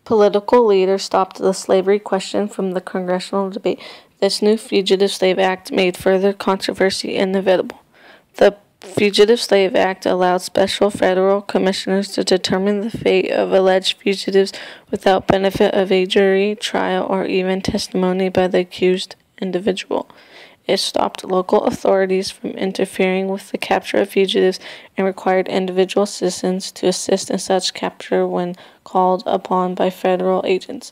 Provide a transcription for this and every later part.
political leaders stopped the slavery question from the congressional debate. This new Fugitive Slave Act made further controversy inevitable. The Fugitive Slave Act allowed special federal commissioners to determine the fate of alleged fugitives without benefit of a jury, trial, or even testimony by the accused individual. It stopped local authorities from interfering with the capture of fugitives and required individual citizens to assist in such capture when called upon by federal agents.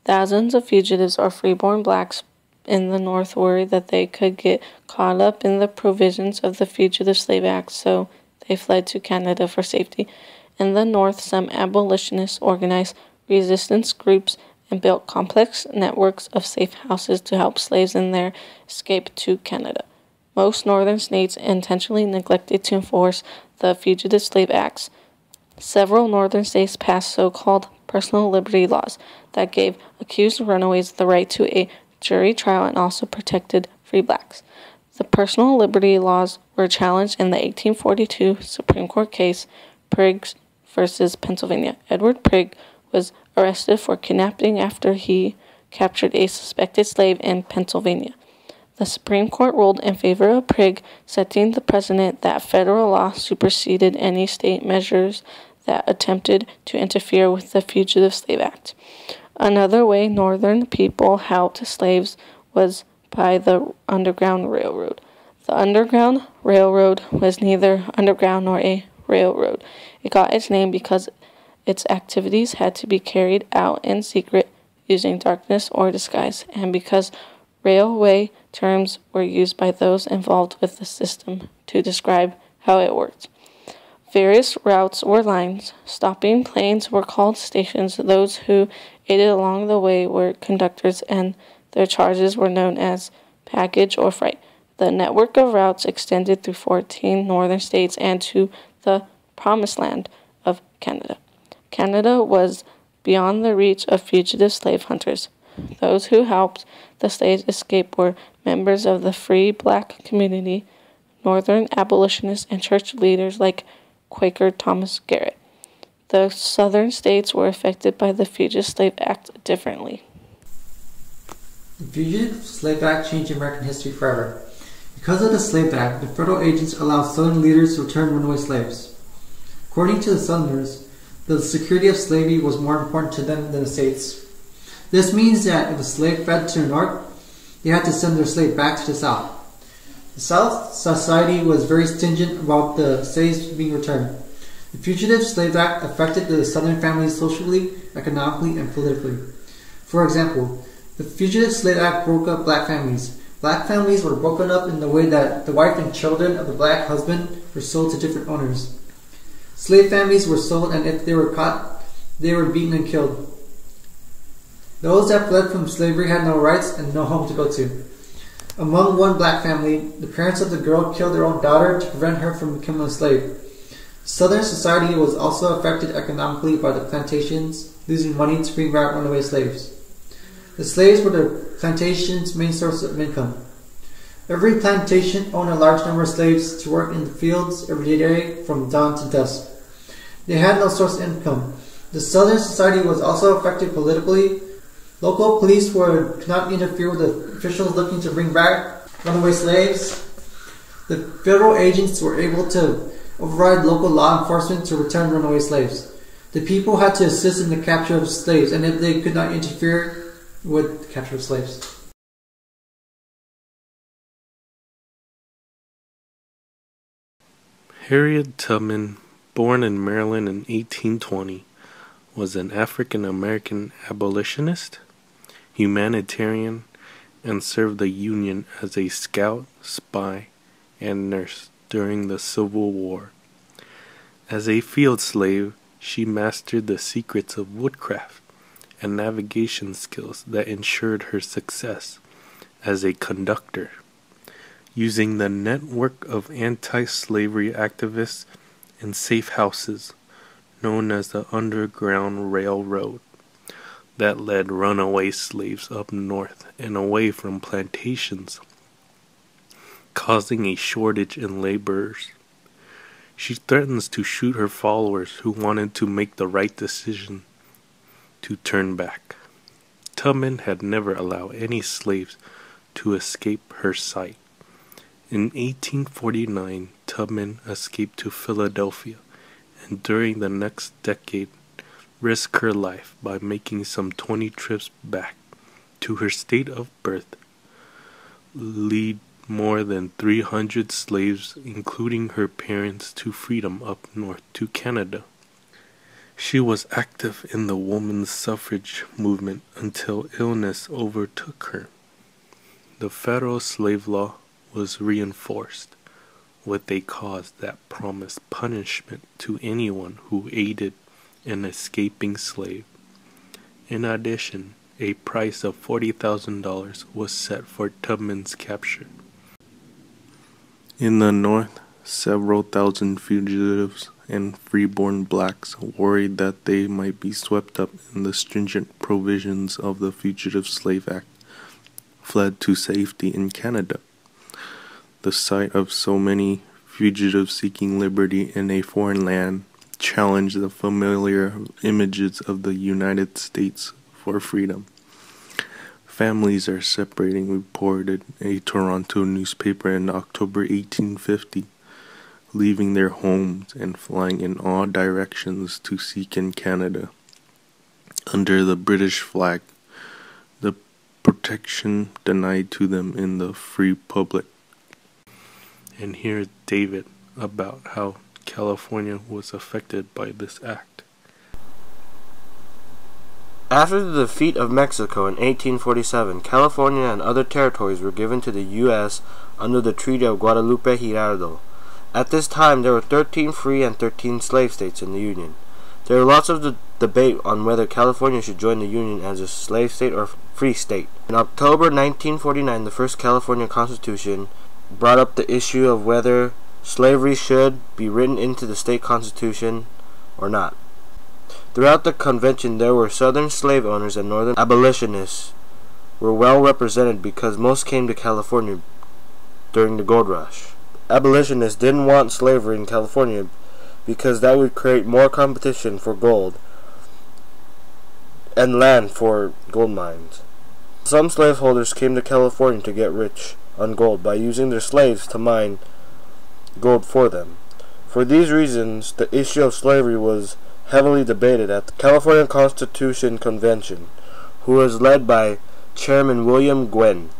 Thousands of fugitives or freeborn blacks in the North worried that they could get caught up in the provisions of the Fugitive Slave Act, so they fled to Canada for safety. In the North, some abolitionists organized resistance groups and built complex networks of safe houses to help slaves in their escape to Canada. Most northern states intentionally neglected to enforce the Fugitive Slave Acts. Several northern states passed so-called personal liberty laws that gave accused runaways the right to a jury trial and also protected free blacks. The personal liberty laws were challenged in the 1842 Supreme Court case Prigg versus Pennsylvania. Edward Prigg was arrested for kidnapping after he captured a suspected slave in Pennsylvania. The Supreme Court ruled in favor of Prigg, setting the precedent that federal law superseded any state measures that attempted to interfere with the Fugitive Slave Act. Another way northern people helped slaves was by the Underground Railroad. The Underground Railroad was neither underground nor a railroad. It got its name because its activities had to be carried out in secret using darkness or disguise, and because railway terms were used by those involved with the system to describe how it worked. Various routes were lines. Stopping planes were called stations. Those who aided along the way were conductors, and their charges were known as package or freight. The network of routes extended through 14 northern states and to the Promised Land of Canada. Canada was beyond the reach of fugitive slave hunters. Those who helped the slaves escape were members of the free black community, northern abolitionists, and church leaders like Quaker Thomas Garrett. The southern states were affected by the Fugitive Slave Act differently. The Fugitive Slave Act changed American history forever. Because of the Slave Act, the federal agents allowed southern leaders to return runaway slaves. According to the Southerners, the security of slavery was more important to them than the states. This means that if a slave fled to the north, they had to send their slave back to the south. The South society was very stringent about the slaves being returned. The Fugitive Slave Act affected the southern families socially, economically, and politically. For example, the Fugitive Slave Act broke up black families. Black families were broken up in the way that the wife and children of the black husband were sold to different owners. Slave families were sold, and if they were caught, they were beaten and killed. Those that fled from slavery had no rights and no home to go to. Among one black family, the parents of the girl killed their own daughter to prevent her from becoming a slave. Southern society was also affected economically by the plantations losing money to bring back runaway slaves. The slaves were the plantation's main source of income. Every plantation owned a large number of slaves to work in the fields every day from dawn to dusk. They had no source of income. The Southern society was also affected politically. Local police could not interfere with the officials looking to bring back runaway slaves. The federal agents were able to override local law enforcement to return runaway slaves. The people had to assist in the capture of slaves, and if they could not interfere with the capture of slaves. Harriet Tubman, born in Maryland in 1820, was an African-American abolitionist, humanitarian, and served the Union as a scout, spy, and nurse during the Civil War. As a field slave, she mastered the secrets of woodcraft and navigation skills that ensured her success as a conductor. Using the network of anti-slavery activists and safe houses known as the Underground Railroad that led runaway slaves up north and away from plantations, causing a shortage in laborers. She threatens to shoot her followers who wanted to make the right decision to turn back. Tubman had never allowed any slaves to escape her sight. In 1849, Tubman escaped to Philadelphia, and during the next decade risked her life by making some 20 trips back to her state of birth, lead more than 300 slaves, including her parents, to freedom up north to Canada. She was active in the women's suffrage movement until illness overtook her. The federal slave law was reinforced with a cause that promised punishment to anyone who aided an escaping slave. In addition, a price of $40,000 was set for Tubman's capture. In the North, several thousand fugitives and freeborn blacks, worried that they might be swept up in the stringent provisions of the Fugitive Slave Act, fled to safety in Canada. The sight of so many fugitives seeking liberty in a foreign land challenged the familiar images of the United States for freedom. Families are separating, reported a Toronto newspaper in October 1850, leaving their homes and flying in all directions to seek in Canada, under the British flag, the protection denied to them in the free public. And here's David about how California was affected by this act. After the defeat of Mexico in 1847, California and other territories were given to the U.S. under the Treaty of Guadalupe Hidalgo. At this time, there were 13 free and 13 slave states in the Union. There was lots of debate on whether California should join the Union as a slave state or free state. In October 1949, the first California Constitution brought up the issue of whether slavery should be written into the state constitution or not. Throughout the convention, there were southern slave owners and northern abolitionists were well represented because most came to California during the gold rush. Abolitionists didn't want slavery in California because that would create more competition for gold and land for gold mines. Some slaveholders came to California to get rich on gold by using their slaves to mine gold for them. For these reasons, the issue of slavery was heavily debated at the California Constitution Convention, who was led by Chairman William Gwin,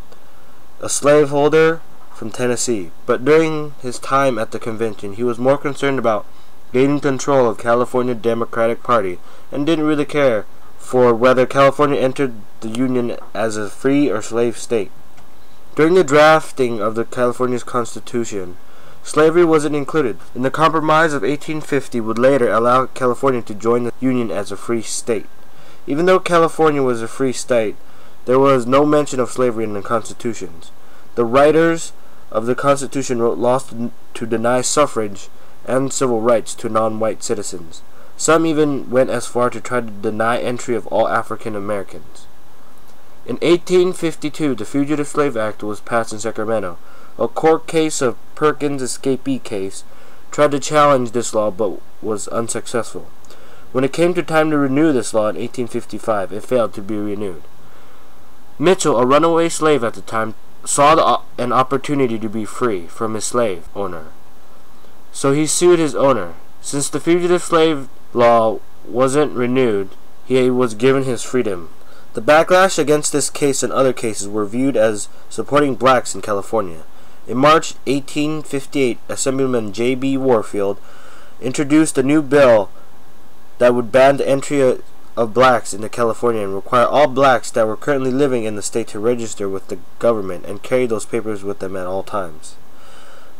a slaveholder from Tennessee. But during his time at the convention, he was more concerned about gaining control of California Democratic Party and didn't really care for whether California entered the Union as a free or slave state. During the drafting of the California's Constitution, slavery wasn't included, and the Compromise of 1850 would later allow California to join the Union as a free state. Even though California was a free state, there was no mention of slavery in the constitutions. The writers of the Constitution wrote laws to deny suffrage and civil rights to non-white citizens. Some even went as far to try to deny entry of all African Americans. In 1852, the Fugitive Slave Act was passed in Sacramento. A court case of Perkins' escapee case tried to challenge this law but was unsuccessful. When it came to time to renew this law in 1855, it failed to be renewed. Mitchell, a runaway slave at the time, saw an opportunity to be free from his slave owner. So he sued his owner. Since the fugitive slave law wasn't renewed, he was given his freedom. The backlash against this case and other cases were viewed as supporting blacks in California. In March 1858, Assemblyman J.B. Warfield introduced a new bill that would ban the entry of blacks into California and require all blacks that were currently living in the state to register with the government and carry those papers with them at all times.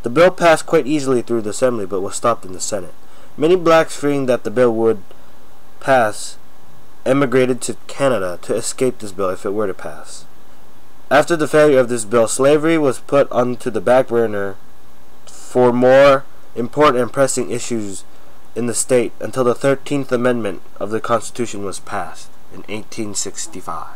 The bill passed quite easily through the Assembly but was stopped in the Senate. Many blacks, fearing that the bill would pass, emigrated to Canada to escape this bill if it were to pass. After the failure of this bill, slavery was put onto the back burner for more important and pressing issues in the state until the 13th Amendment of the Constitution was passed in 1865.